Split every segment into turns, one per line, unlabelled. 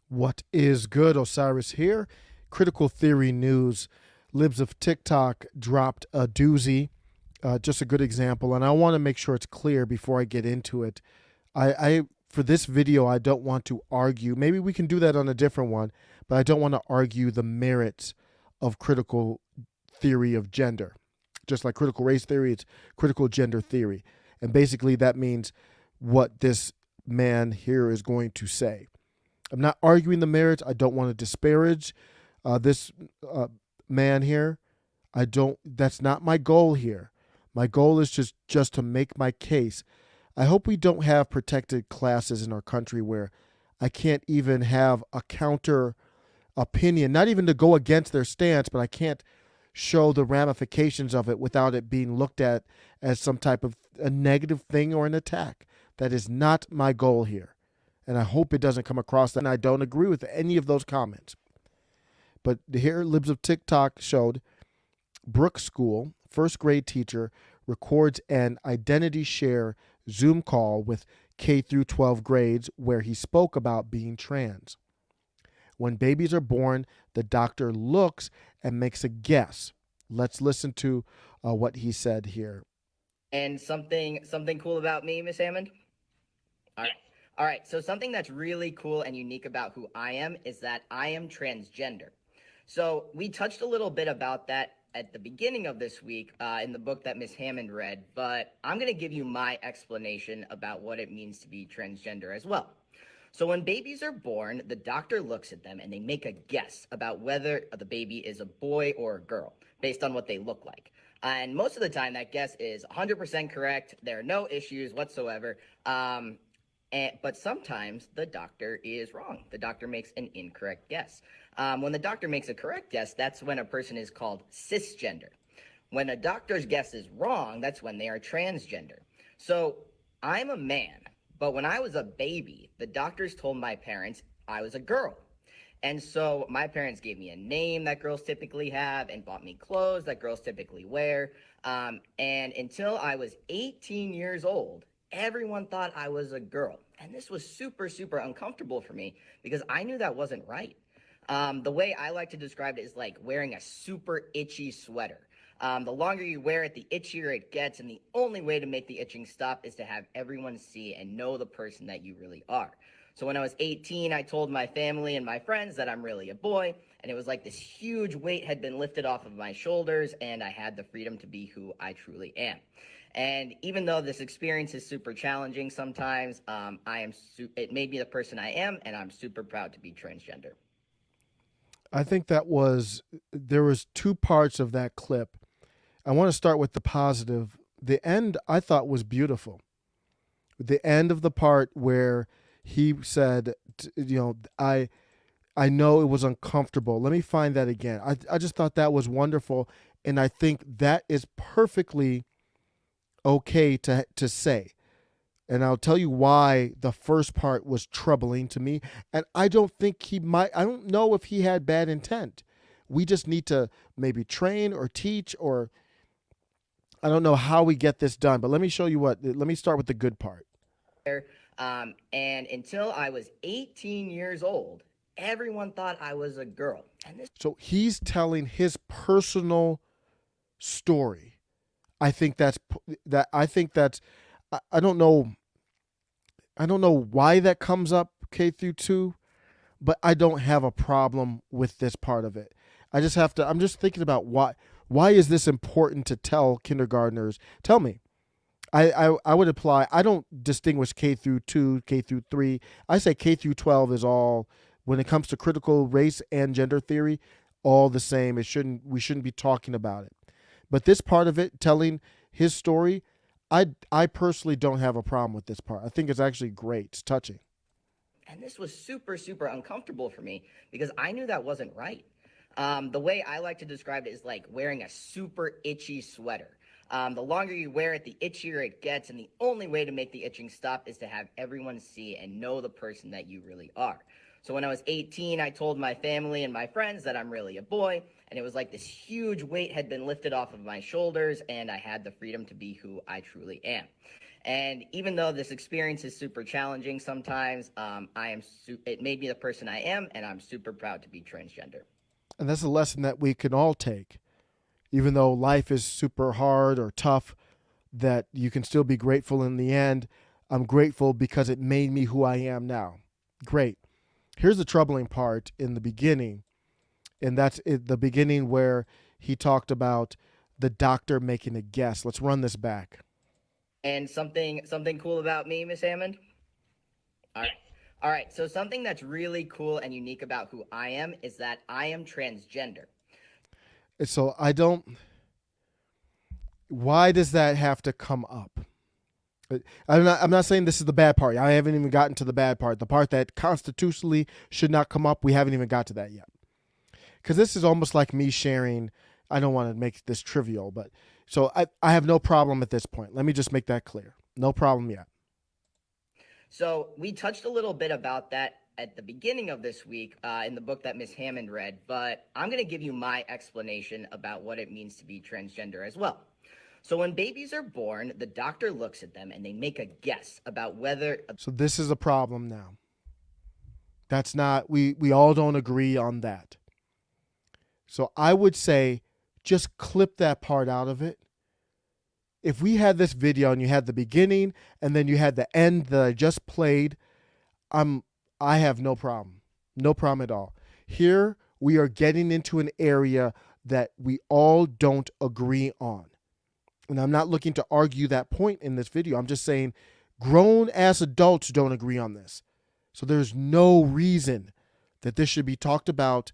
What is good? Osiris here. Critical Theory News. Libs of TikTok dropped a doozy. Just a good example, and I want to make sure it's clear before I get into it. I for this video, I don't want to argue. Maybe we can do that on a different one, but I don't want to argue the merits of critical theory of gender. Just like critical race theory, it's critical gender theory, and basically that means what this man here is going to say. I'm not arguing the merits. I don't want to disparage this uh, man here. I don't. That's not my goal here. My goal is just to make my case. I hope we don't have protected classes in our country where I can't even have a counter opinion, not even to go against their stance, but I can't show the ramifications of it without it being looked at as some type of a negative thing or an attack. That is not my goal here. And I hope it doesn't come across that. And I don't agree with any of those comments. But here, Libs of TikTok showed Brooks School, first grade teacher, records an identity share Zoom call with K through 12 grades where he spoke about being trans. When babies are born, the doctor looks and makes a guess. Let's listen to what he said here.
And something cool about me, Miss Hammond? All right. All right. So something that's really cool and unique about who I am is that I am transgender. So we touched a little bit about that at the beginning of this week in the book that Miss Hammond read, but I'm going to give you my explanation about what it means to be transgender as well. So when babies are born, the doctor looks at them and they make a guess about whether the baby is a boy or a girl based on what they look like. And most of the time, that guess is 100% correct. There are no issues whatsoever. But sometimes the doctor is wrong. The doctor makes an incorrect guess. When the doctor makes a correct guess, that's when a person is called cisgender. When a doctor's guess is wrong, that's when they are transgender. So I'm a man, but when I was a baby, the doctors told my parents I was a girl. And so my parents gave me a name that girls typically have and bought me clothes that girls typically wear. And until I was 18 years old, everyone thought I was a girl. And this was super, super uncomfortable for me because I knew that wasn't right. The way I like to describe it is like wearing a super itchy sweater. The longer you wear it, the itchier it gets. And the only way to make the itching stop is to have everyone see and know the person that you really are. So when I was 18, I told my family and my friends that I'm really a boy, and it was like this huge weight had been lifted off of my shoulders, and I had the freedom to be who I truly am. And even though this experience is super challenging sometimes, it made me the person I am, and I'm super proud to be transgender.
I think there was two parts of that clip. I want to start with the positive. The end I thought was beautiful. The end of the part where he said, I know it was uncomfortable. Let me find that again. I just thought that was wonderful. And I think that is perfectly okay to say. And I'll tell you why the first part was troubling to me. And I don't think I don't know if he had bad intent. We just need to maybe train or teach, or I don't know how we get this done. But let me show you let me start with the good part.
And until I was 18 years old, everyone thought I was a girl. And this
So he's telling his personal story. I think that's that. I think that's. I don't know. I don't know why that comes up K through 2, but I don't have a problem with this part of it. I just have to. I'm just thinking about why. Why is this important to tell kindergartners? Tell me. I would apply. I don't distinguish K through 2, K through 3. I say K through 12 is all, when it comes to critical race and gender theory, all the same. We shouldn't be talking about it. But this part of it, telling his story, I personally don't have a problem with this part. I think it's actually great. It's touching.
and this was super, super uncomfortable for me because I knew that wasn't right. The way I like to describe it is like wearing a super itchy sweater. The longer you wear it, the itchier it gets, and the only way to make the itching stop is to have everyone see and know the person that you really are. So when I was 18, I told my family and my friends that I'm really a boy, and it was like this huge weight had been lifted off of my shoulders, and I had the freedom to be who I truly am. And even though this experience is super challenging sometimes, it made me the person I am, and I'm super proud to be transgender.
And that's a lesson that we can all take. Even though life is super hard or tough, that you can still be grateful in the end. I'm grateful because it made me who I am now. Great. Here's the troubling part in the beginning, and that's the beginning where he talked about the doctor making a guess. Let's run this back.
And something cool about me, Miss Hammond. All right. All right. So something that's really cool and unique about who I am is that I am transgender.
So I don't. Why does that have to come up? I'm not saying this is the bad part. I haven't even gotten to the bad part. The part that constitutionally should not come up, we haven't even got to that yet. Because this is almost like me sharing. I don't want to make this trivial, but so I have no problem at this point. Let me just make that clear. No problem yet.
So we touched a little bit about that at the beginning of this week in the book that Miss Hammond read, but I'm going to give you my explanation about what it means to be transgender as well. So when babies are born, the doctor looks at them and they make a guess about whether.
So this is a problem now. That's not, we all don't agree on that. So I would say just clip that part out of it. If we had this video and you had the beginning and then you had the end that I just played, I have no problem. No problem at all. Here we are getting into an area that we all don't agree on. And I'm not looking to argue that point in this video. I'm just saying grown ass adults don't agree on this. So there's no reason that this should be talked about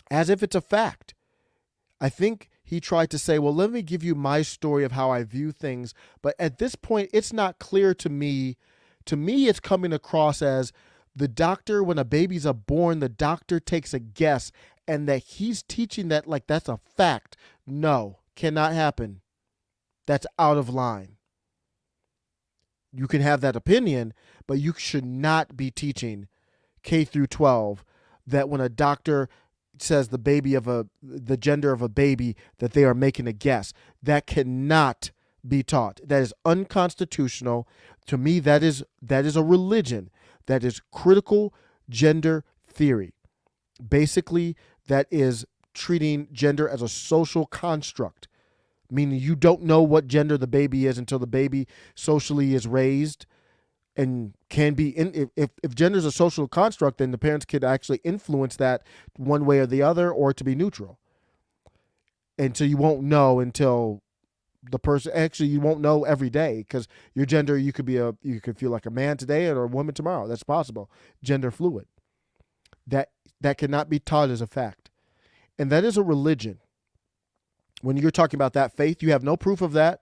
as if it's a fact. I think he tried to say, well, let me give you my story of how I view things. But at this point, it's not clear to me. To me, it's coming across as the doctor, when a baby's born, the doctor takes a guess and that he's teaching that like that's a fact. No, cannot happen. That's out of line. You can have that opinion, but you should not be teaching K through 12 that when a doctor says the gender of a baby that they are making a guess. That cannot be taught. That is unconstitutional. To me, that is a religion. That is critical gender theory. Basically, that is treating gender as a social construct, meaning you don't know what gender the baby is until the baby socially is raised and can be in. If gender is a social construct, then the parents could actually influence that one way or the other, or to be neutral. And so you won't know until the person, actually you won't know every day, because your gender, you could feel like a man today or a woman tomorrow. That's possible. Gender fluid. That cannot be taught as a fact. And that is a religion. When you're talking about that faith, you have no proof of that.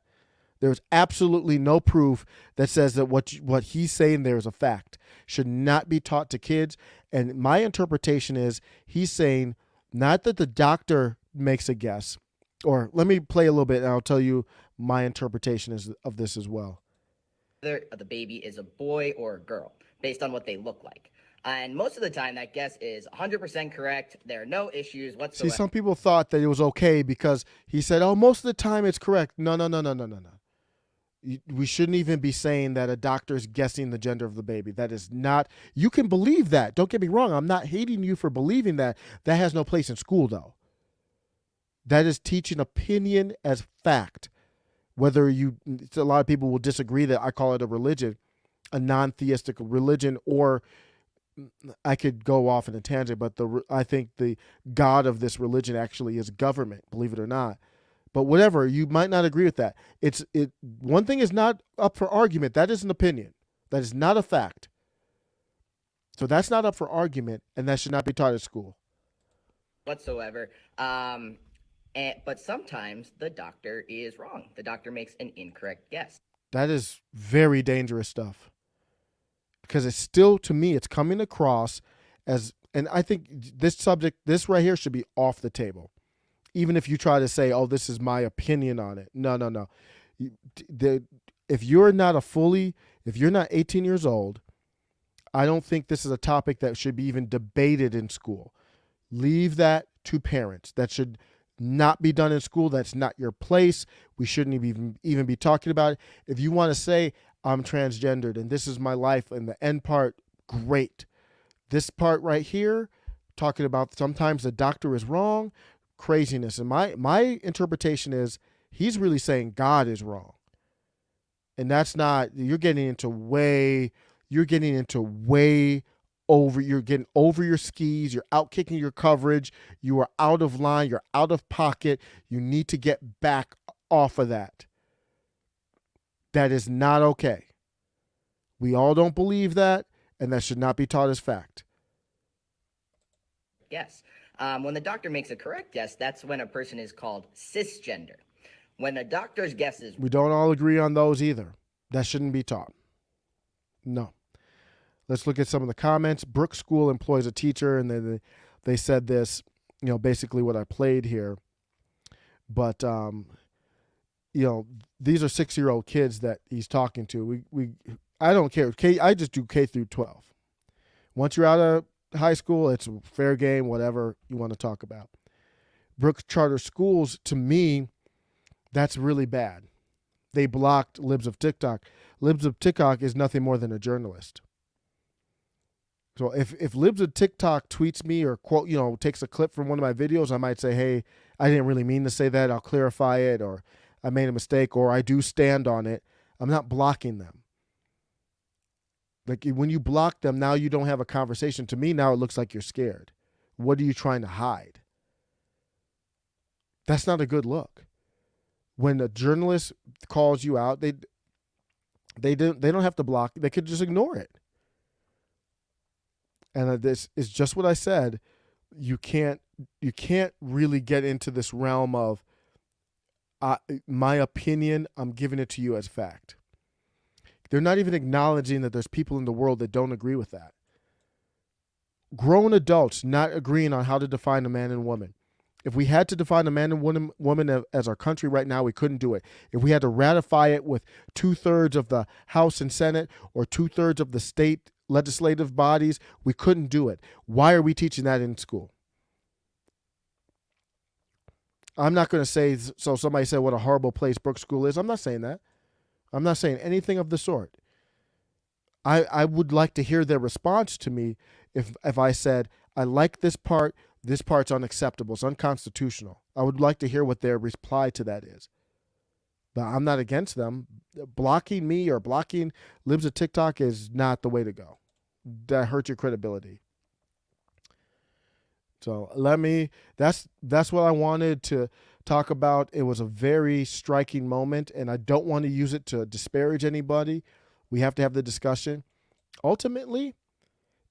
There's absolutely no proof that says that what he's saying there is a fact. Should not be taught to kids. And my interpretation is he's saying not that the doctor makes a guess, or let me play a little bit and I'll tell you my interpretation of this as well.
Whether the baby is a boy or a girl based on what they look like. And most of the time, that guess is 100% correct. There are no issues whatsoever.
See, some people thought that it was okay because he said, oh, most of the time it's correct. No. We shouldn't even be saying that a doctor is guessing the gender of the baby. That is not, you can believe that. Don't get me wrong. I'm not hating you for believing that. That has no place in school, though. That is teaching opinion as fact. Whether a lot of people will disagree that I call it a religion, a non-theistic religion, or I could go off in a tangent, but I think the God of this religion actually is government, believe it or not. But whatever, you might not agree with that. One thing is not up for argument. That is an opinion. That is not a fact. So that's not up for argument, and that should not be taught at school
whatsoever. But sometimes the doctor is wrong. The doctor makes an incorrect guess.
That is very dangerous stuff. Because it's still, to me, it's coming across as, and I think this right here should be off the table. Even if you try to say, oh, this is my opinion on it. No. If you're not 18 years old, I don't think this is a topic that should be even debated in school. Leave that to parents. not be done in school. That's not your place. We shouldn't even be talking about it. If you want to say, I'm transgendered and this is my life, and the end part, great. This part right here, talking about sometimes the doctor is wrong, craziness. And my interpretation is he's really saying God is wrong. And that's not, you're getting into way over, you're getting over your skis, you're out kicking your coverage, you are out of line, you're out of pocket. You need to get back off of that. That is not okay. We all don't believe that, and that should not be taught as fact.
Yes. When the doctor makes a correct guess, that's when a person is called cisgender. When a doctor's guess is
We don't all agree on those either. That shouldn't be taught. No. Let's look at some of the comments. Brooks School employs a teacher, and they said this, basically what I played here. But, these are 6-year-old kids that he's talking to. I don't care. I just do K through 12. Once you're out of high school, it's fair game, whatever you want to talk about. Brooks Charter Schools, to me, that's really bad. They blocked Libs of TikTok. Libs of TikTok is nothing more than a journalist. So if Libs of TikTok tweets me or takes a clip from one of my videos, I might say, hey, I didn't really mean to say that. I'll clarify it, or I made a mistake, or I do stand on it. I'm not blocking them. Like when you block them, now you don't have a conversation. To me, now it looks like you're scared. What are you trying to hide? That's not a good look. When a journalist calls you out, they don't have to block. They could just ignore it. And this is just what I said. You can't really get into this realm of my opinion. I'm giving it to you as fact. They're not even acknowledging that there's people in the world that don't agree with that. Grown adults not agreeing on how to define a man and woman. If we had to define a man and woman as our country right now, we couldn't do it. If we had to ratify it with 2/3 of the House and Senate or 2/3 of the state legislative bodies, we couldn't do it. Why are we teaching that in school? I'm not going to say, so somebody said what a horrible place Brooks School is. I'm not saying that. I'm not saying anything of the sort. I would like to hear their response to me if I said, I like this part's unacceptable, it's unconstitutional. I would like to hear what their reply to that is. But I'm not against them. Blocking me or blocking Libs of TikTok is not the way to go. That hurts your credibility. So that's what I wanted to talk about. It was a very striking moment, and I don't want to use it to disparage anybody. We have to have the discussion. Ultimately,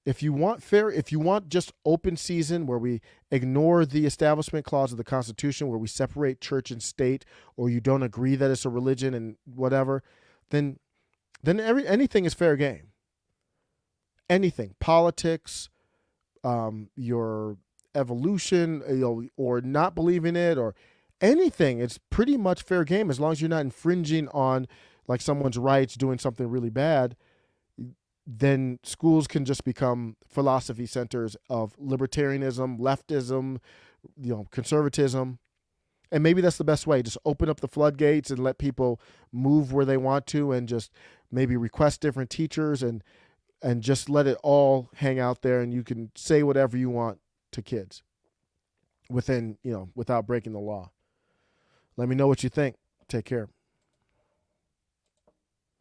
if you want just open season where we ignore the Establishment Clause of the Constitution, where we separate church and state, or you don't agree that it's a religion and whatever, then anything is fair game. Anything, politics, your evolution, or not believing it, or anything, it's pretty much fair game as long as you're not infringing on like someone's rights, doing something really bad. Then schools can just become philosophy centers of libertarianism, leftism, conservatism. And maybe that's the best way. Just open up the floodgates and let people move where they want to, and just maybe request different teachers and just let it all hang out there, and you can say whatever you want to kids without breaking the law. Let me know what you think. Take care.